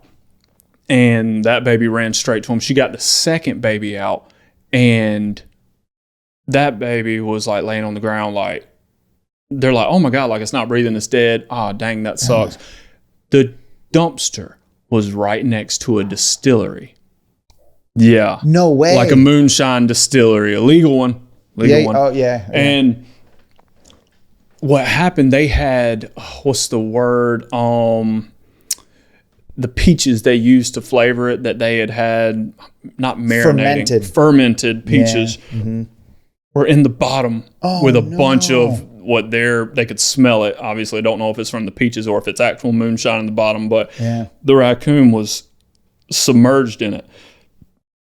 and that baby ran straight to him. She got the second baby out, and that baby was like laying on the ground, like, they're like, oh my God, like it's not breathing, it's dead. Ah, dang, that sucks. The dumpster was right next to a distillery. Yeah. No way. Like a moonshine distillery, a legal one. One. Oh, yeah. And what happened, they had, what's the word? The peaches they used to flavor it that they had not marinating. Fermented peaches were in the bottom with a bunch of what they could smell it. Obviously, I don't know if it's from the peaches or if it's actual moonshine in the bottom, but the raccoon was submerged in it.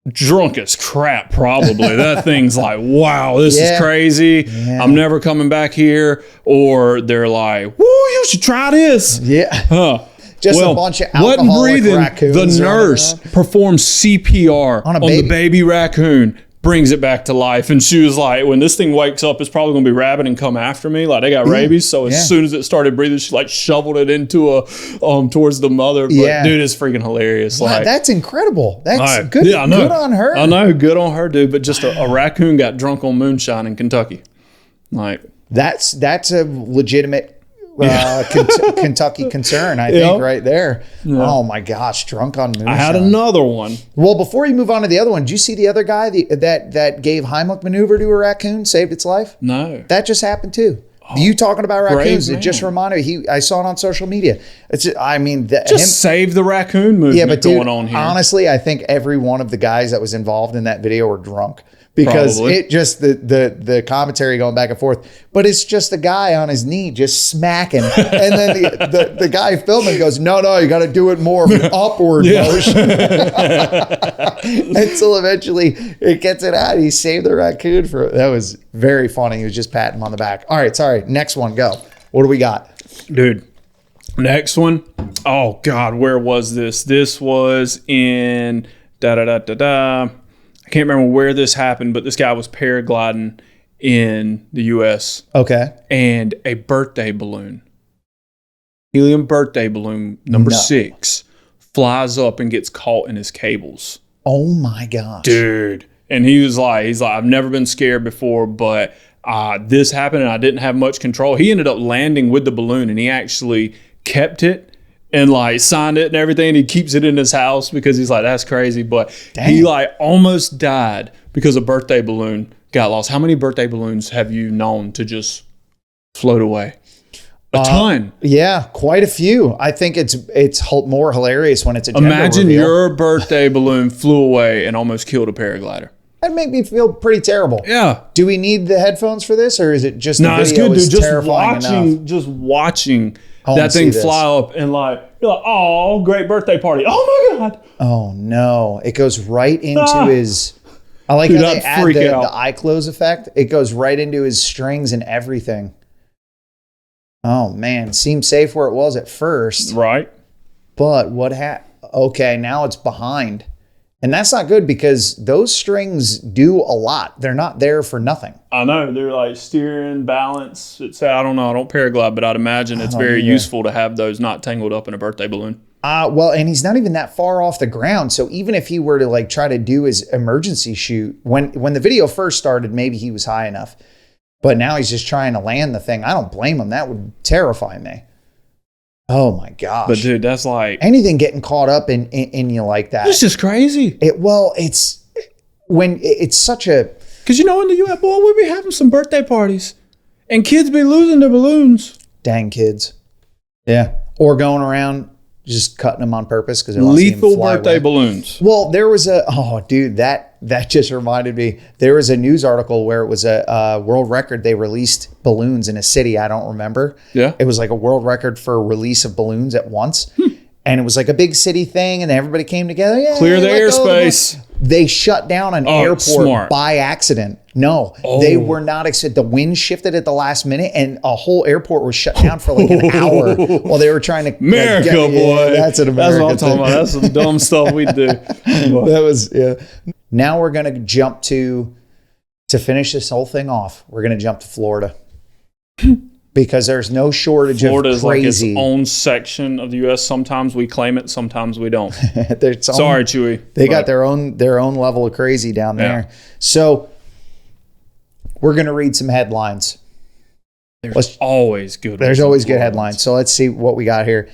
Drunk as crap, probably. That thing's like, wow, this is crazy. Yeah. I'm never coming back here. Or they're like, woo, you should try this. Yeah. Just a bunch of alcoholic raccoons. The nurse performs CPR on the baby raccoon, brings it back to life. And she was like, when this thing wakes up, it's probably going to be rabid and come after me. Like, they got rabies. So as soon as it started breathing, she like shoveled it into towards the mother. But dude, it's freaking hilarious. Wow, like, that's incredible. That's good. Yeah, I know. Good on her. I know. Good on her, dude. But just a raccoon got drunk on moonshine in Kentucky. Like, that's a legitimate Kentucky concern, I think, right there. Yeah. Oh my gosh, drunk on moonshine. I had another one. Well, before you move on to the other one, did you see the other guy that gave Heimlich maneuver to a raccoon, saved its life? No. That just happened too. You talking about raccoons? It just reminded me. I saw it on social media. Save the raccoon movement going on here. Honestly, I think every one of the guys that was involved in that video were drunk. Because it just the commentary going back and forth, but it's just the guy on his knee just smacking, and then the guy filming goes, no, you got to do it more of an upward motion, until eventually it gets it out. He saved the raccoon that was very funny. He was just patting him on the back. All right, sorry, next one, go. What do we got, dude? Next one. Oh God, where was this? This was in I can't remember where this happened, but this guy was paragliding in the U.S. Okay. And a birthday balloon, helium birthday balloon number 6, flies up and gets caught in his cables. Oh my gosh. Dude. And he's like, I've never been scared before, but this happened and I didn't have much control. He ended up landing with the balloon and he actually kept it and like signed it and everything. And he keeps it in his house because he's like, that's crazy. But he like almost died because a birthday balloon got lost. How many birthday balloons have you known to just float away? A ton. Yeah, quite a few. I think it's more hilarious when it's a gender Imagine reveal. Your birthday balloon flew away and almost killed a paraglider. That'd make me feel pretty terrible. Yeah. Do we need the headphones for this, or is it just the video it's good, is dude. terrifying enough? Just watching that thing fly up and like, you're like, oh, great birthday party. Oh my God. Oh no. It goes right into his, I like how they add the eye close effect. It goes right into his strings and everything. Oh man. Seemed safe where it was at first. Right. But what happened? Okay, now it's behind. And that's not good because those strings do a lot. They're not there for nothing. I know. They're like steering, balance. I don't know. I don't paraglide, but I'd imagine it's very useful to have those not tangled up in a birthday balloon. Well, and he's not even that far off the ground. So even if he were to like try to do his emergency shoot, when the video first started, maybe he was high enough. But now he's just trying to land the thing. I don't blame him. That would terrify me. Oh my gosh. But dude, that's like anything getting caught up in you like that. it's just crazy. It's when it's such a, Because in the U.S., boy, we be having some birthday parties, and kids be losing their balloons. dang kids. Yeah. Or going around just cutting them on purpose because Lethal birthday balloons. Well, there was that just reminded me. There was a news article where it was a world record. They released balloons in a city. I don't remember. Yeah. It was like a world record for release of balloons at once. And it was like a big city thing, and everybody came together. Yeah, Clear the airspace. They shut down an airport smart. by accident. No, they were not. The wind shifted at the last minute, and a whole airport was shut down for like an hour while they were trying to. America, boy. That's an American. That's what I'm talking about. That's some dumb stuff we do. That was, yeah. Now we're going to jump to finish this whole thing off. We're going to jump to Florida. Because there's no shortage Florida of crazy. is like its own section of the U.S. Sometimes we claim it, sometimes we don't. Sorry, Chewy. They got their own level of crazy down there. Yeah. So we're going to read some headlines. There's always good. There's always good headlines. So let's see what we got here.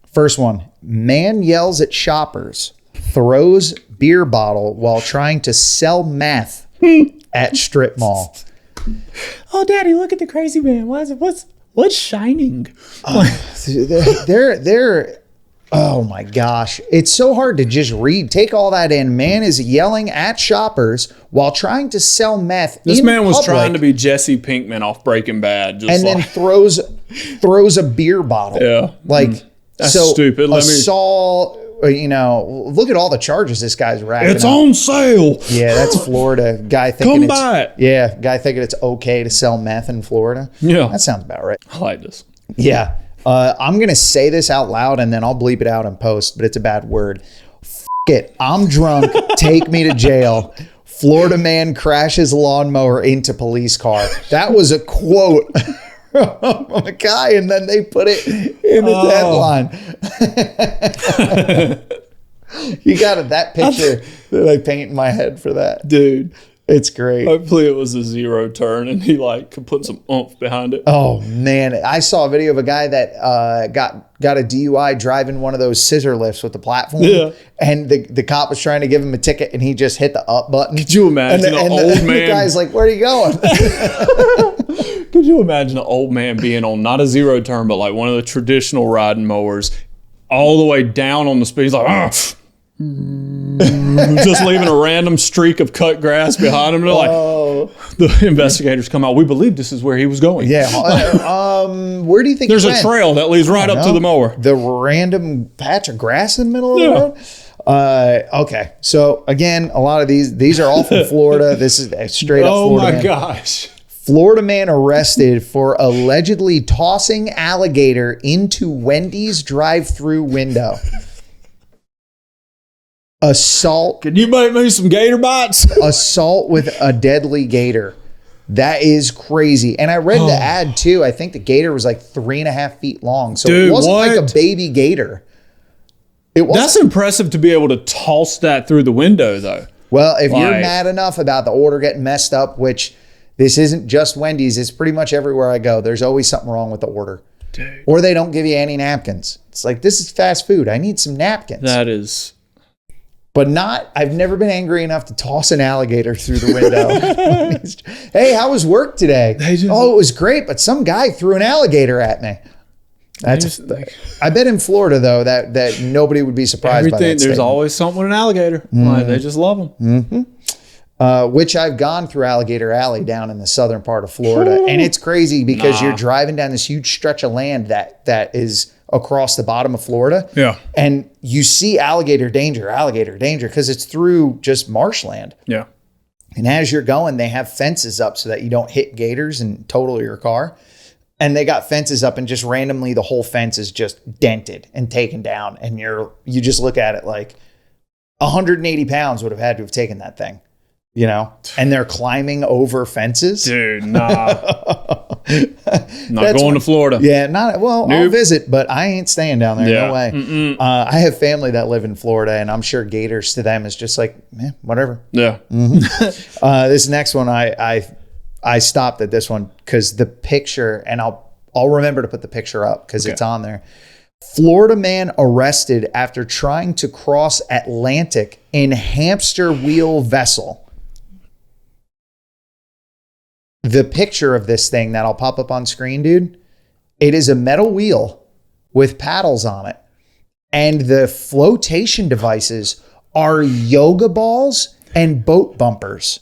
First one: man yells at shoppers, throws beer bottle while trying to sell meth at strip mall. Oh, Daddy, look at the crazy man. What's shining? They're oh my gosh. It's so hard to just read. Take all that in. Man is yelling at shoppers while trying to sell meth. This man was public, trying to be Jesse Pinkman off Breaking Bad. And then throws a beer bottle. Yeah. Like, that's so stupid. Assault, look at all the charges this guy's racking it's up. on sale. Yeah, that's Florida. Guy thinking Come buy it. Yeah, guy thinking it's okay to sell meth in Florida. Yeah. That sounds about right. I like this. Yeah. I'm going to say this out loud and then I'll bleep it out in post, but it's a bad word. F it. I'm drunk. Take me to jail. Florida man crashes lawnmower into police car. That was a quote from a guy, and then they put it in the headline. You got it. That picture that I paint in my head for that. Dude. It's great. Hopefully it was a zero turn and he could put some oomph behind it. Oh man, I saw a video of a guy that got a DUI driving one of those scissor lifts with the platform. Yeah. And the cop was trying to give him a ticket and he just hit the up button. Could you imagine an old man? The guy's like, "Where are you going?" Could you imagine an old man being on not a zero turn, but like one of the traditional riding mowers, all the way down on the speed? He's like, just leaving a random streak of cut grass behind him. They're like, the investigators come out. We believe this is where he was going. Yeah. Where do you think there's a trail that leads right up to the mower? The random patch of grass in the middle of the road. Okay. So again, a lot of these are all from Florida. This is straight up Florida. Oh my man. gosh. Florida man arrested for allegedly tossing alligator into Wendy's drive-through window. Assault. Can you make me some gator bites? Assault with a deadly gator. That is crazy. And I read the ad too. I think the gator was like 3.5 feet long. So dude, it wasn't like a baby gator. That's impressive to be able to toss that through the window though. Well, if you're mad enough about the order getting messed up, which this isn't just Wendy's, it's pretty much everywhere I go. There's always something wrong with the order. Dude. Or they don't give you any napkins. It's like, this is fast food. I need some napkins. That is... But I've never been angry enough to toss an alligator through the window. Hey, how was work today? It was great, but some guy threw an alligator at me. I bet in Florida, though, that nobody would be surprised by that There's always something with an alligator. Like, they just love them. Mm-hmm. Which I've gone through Alligator Alley down in the southern part of Florida. And it's crazy because you're driving down this huge stretch of land that is across the bottom of Florida. Yeah. And you see alligator danger, because it's through just marshland. Yeah. And as you're going, they have fences up so that you don't hit gators and total your car. And they got fences up and just randomly the whole fence is just dented and taken down. And you just look at it like 180 pounds would have had to have taken that thing. You know, and they're climbing over fences. Dude, nah. Not going to Florida. Yeah, I'll visit, but I ain't staying down there. Yeah. No way. I have family that live in Florida, and I'm sure gators to them is just like, whatever. Yeah. Mm-hmm. This next one, I stopped at this one because the picture, and I'll remember to put the picture up because it's on there. Florida man arrested after trying to cross Atlantic in hamster wheel vessel. The picture of this thing that'll pop up on screen, dude, it is a metal wheel with paddles on it. And the flotation devices are yoga balls and boat bumpers.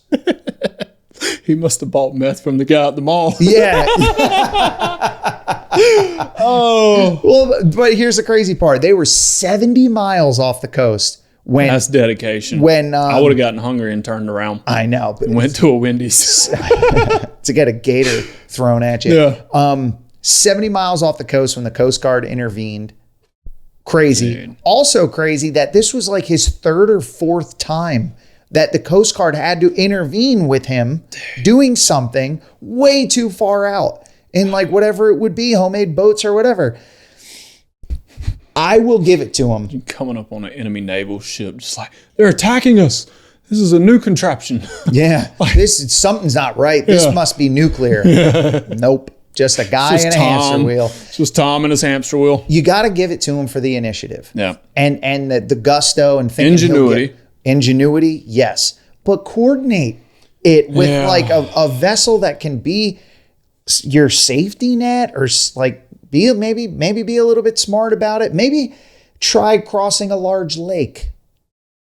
He must have bought meth from the guy at the mall. Yeah. Oh. Well, but here's the crazy part. They were 70 miles off the coast when... That's dedication. When I would have gotten hungry and turned around. I know. But and went to a Wendy's. to get a gator thrown at you. Yeah. 70 miles off the coast when the Coast Guard intervened. Crazy. Dude. Also crazy that this was like his third or fourth time that the Coast Guard had to intervene with him doing something way too far out in like whatever it would be, homemade boats or whatever. I will give it to him. Coming up on an enemy naval ship, just like, they're attacking us. This is a new contraption. Yeah. Something's not right. This must be nuclear. Nope. Just a guy in a hamster wheel. It's just Tom and his hamster wheel. You got to give it to him for the initiative. Yeah. And the gusto and thinking ingenuity. Ingenuity, yes. But coordinate it with like a vessel that can be your safety net, or like maybe be a little bit smart about it. Maybe try crossing a large lake.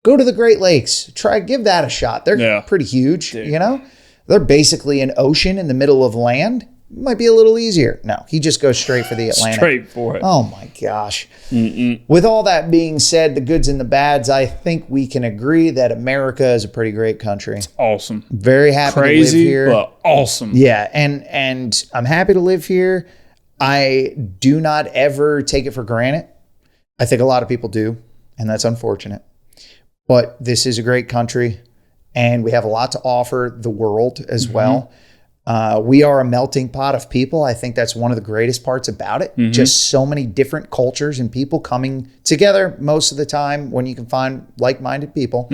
Go to the Great Lakes. Give that a shot. They're pretty huge, you know? They're basically an ocean in the middle of land. Might be a little easier. No, he just goes straight for the Atlantic. Straight for it. Oh my gosh. With all that being said, the goods and the bads, I think we can agree that America is a pretty great country. Awesome. Very happy to live here. Crazy, but awesome. Yeah, and I'm happy to live here. I do not ever take it for granted. I think a lot of people do, and that's unfortunate. But this is a great country, and we have a lot to offer the world as well. We are a melting pot of people. I think that's one of the greatest parts about it. Just so many different cultures and people coming together most of the time when you can find like-minded people.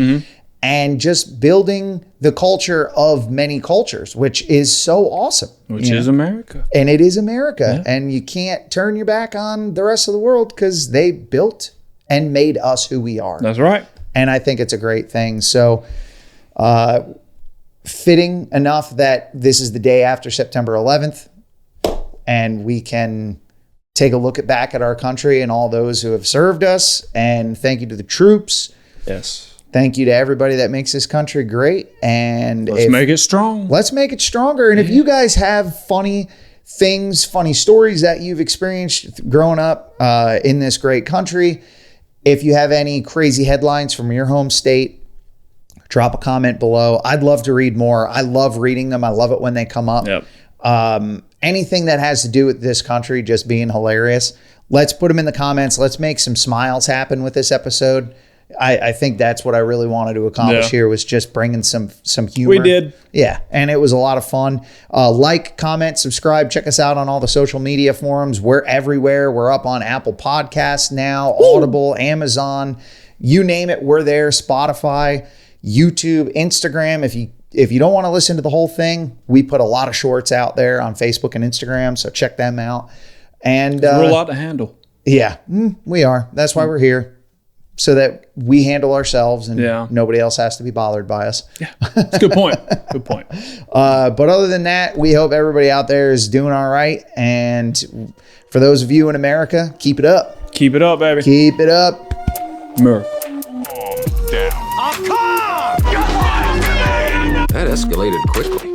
And just building the culture of many cultures, which is so awesome. Which is America. And it is America. Yeah. And you can't turn your back on the rest of the world because they built and made us who we are. That's right. And I think it's a great thing. So, fitting enough that this is the day after September 11th, and we can take a look back at our country and all those who have served us. And thank you to the troops. Yes. Thank you to everybody that makes this country great. And let's make it strong. Let's make it stronger. And if you guys have funny things, funny stories that you've experienced growing up in this great country, if you have any crazy headlines from your home state, drop a comment below. I'd love to read more. I love reading them. I love it when they come up. Yep. Anything that has to do with this country just being hilarious, let's put them in the comments. Let's make some smiles happen with this episode. I think that's what I really wanted to accomplish here, was just bringing some humor. We did. Yeah, and it was a lot of fun. Like, comment, subscribe. Check us out on all the social media forums. We're everywhere. We're up on Apple Podcasts now, Audible, Amazon, you name it, we're there. Spotify, YouTube, Instagram. If you don't want to listen to the whole thing, we put a lot of shorts out there on Facebook and Instagram, so check them out. And we're a lot to handle. Yeah, we are. That's why we're here. So that we handle ourselves and nobody else has to be bothered by us. Yeah, that's a good point. Good point. But other than that, we hope everybody out there is doing all right. And for those of you in America, keep it up. Keep it up, baby. Keep it up. Murica. That escalated quickly.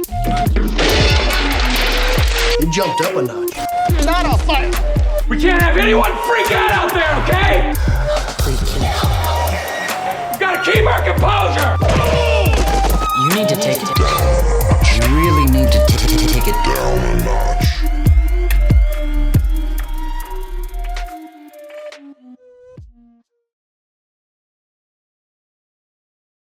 You jumped up a notch. It's not a fight. We can't have anyone freak out there, okay? We've got to keep our composure. You need to take it.